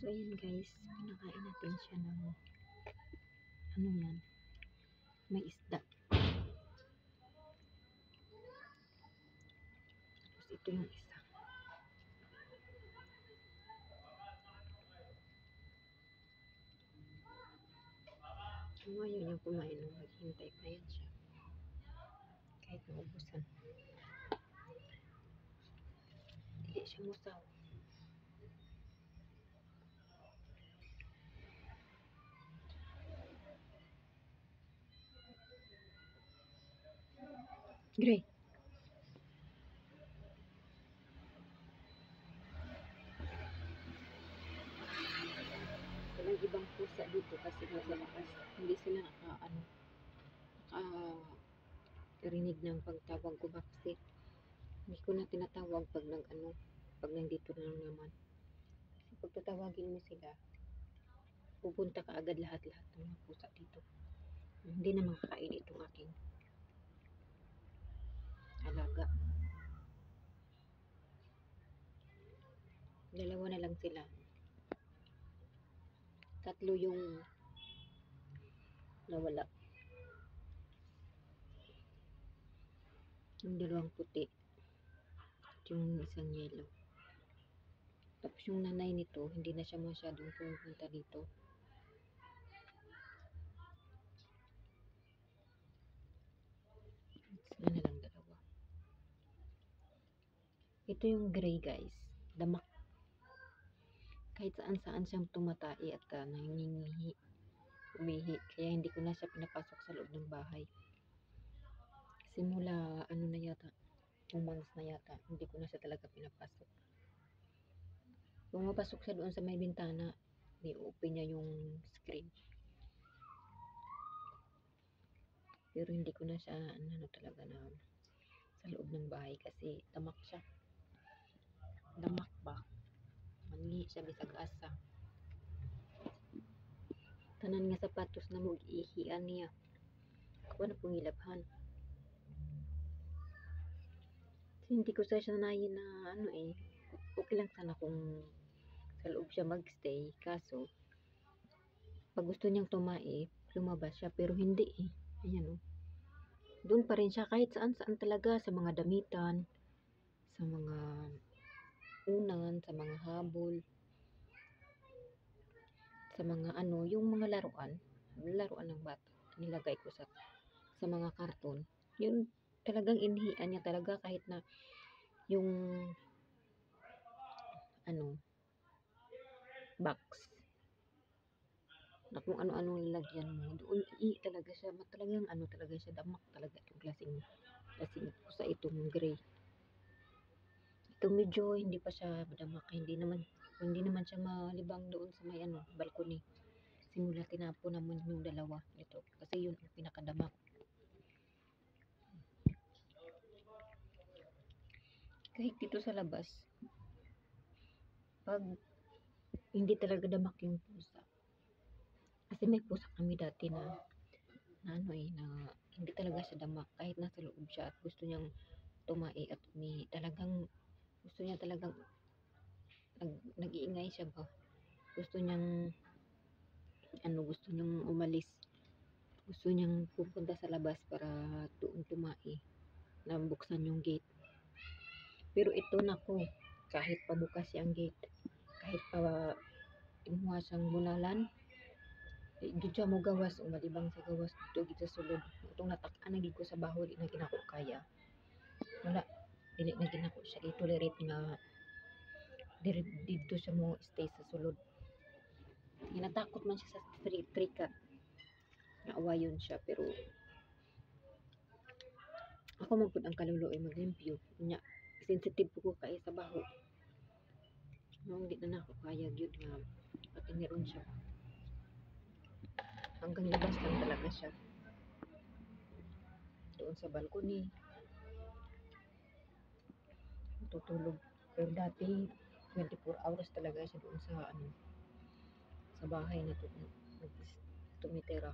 So, ayan guys, pinakain natin siya ng, ano yan, may isda. Tapos ito yung isa. Kung ayaw niyang kumain, maghintay pa yan siya. Kahit naubusan. Hindi siya musaw. Gray. Walang ibang pusa dito kasi nasa lakas. Hindi sila nakarinig ng pagtawag ko kasi hindi ko na tinatawag pag pag nandito na lang naman. Kasi pag tatawagin mo sila, pupunta ka agad lahat-lahat ng mga pusa dito. Hindi naman kakain itong aking alaga. Dalawa na lang sila. Tatlo yung nawala. Yung dalawang puti. At yung isang yellow. Tapos yung nanay nito, hindi na siya masyadong pumunta dito. Sila na lang dalawa. Ito yung gray guys. Damak. Kahit saan-saan siyang tumatai at nangingihi. Umihi. Kaya hindi ko na siya pinapasok sa loob ng bahay. Simula na yata, 2 months na yata, hindi ko na siya talaga pinapasok. Pumapasok siya doon sa may bintana, i-open niya yung screen. Pero hindi ko na siya talaga na sa loob ng bahay kasi tamak siya. Damak ba? Mangi siya bisag asa. Tanan nga sapatos na mag-ihian niya. Ako na pungilabhan. Hindi ko sa sanayin na okay lang sana kung sa loob siya magstay. Kaso, pag gusto niyang tumai, lumabas siya. Pero hindi eh. Ayan doon pa rin siya kahit saan-saan talaga. Sa mga damitan, sa mga unan, sa mga habol, sa mga yung mga laruan ng bata. Nilagay ko sa mga karton. Yun talagang inhian niya talaga kahit na yung box na kung ano-ano nilagyan mo doon talaga siya talagang talaga siya damak talaga itong klaseng pusa itong gray. Ito medyo hindi pa siya damak, hindi naman siya malibang doon sa may balcony. Simula tinapon naman yung dalawa ito kasi yun ang pinakadamak. Kahit dito sa labas, pag hindi talaga damak yung pusa. Kasi may pusa kami dati na hindi talaga siya damak kahit nasa loob siya at gusto niyang tumai at talagang gusto niya talagang nag-iingay siya ba. Gusto niyang umalis. Gusto niyang pupunta sa labas para doon tumai na buksan yung gate. Pero ito nako, kahit pabukas yung gate, kahit pa imuha siyang bunalan, di siya mo gawas o malibang sa gawas dito sa sulod. Itong natak-an na ko sa baho, di na ginako kaya. Wala, dili na ginako siya i-tolerate nga dito siya mo stay sa sulod. Ginatakot man siya sa tree cat. Naawayon siya pero ako man pud ang kaluluoy maglimpyo nya sensitive ko kay sa baho. Hindi na ako kaya gyud nga patingiron siya. Hanggang labas lang talaga siya. Doon sa balcony. Tutulog. Pero dati 24 hours talaga siya doon sa sa bahay na tumitira.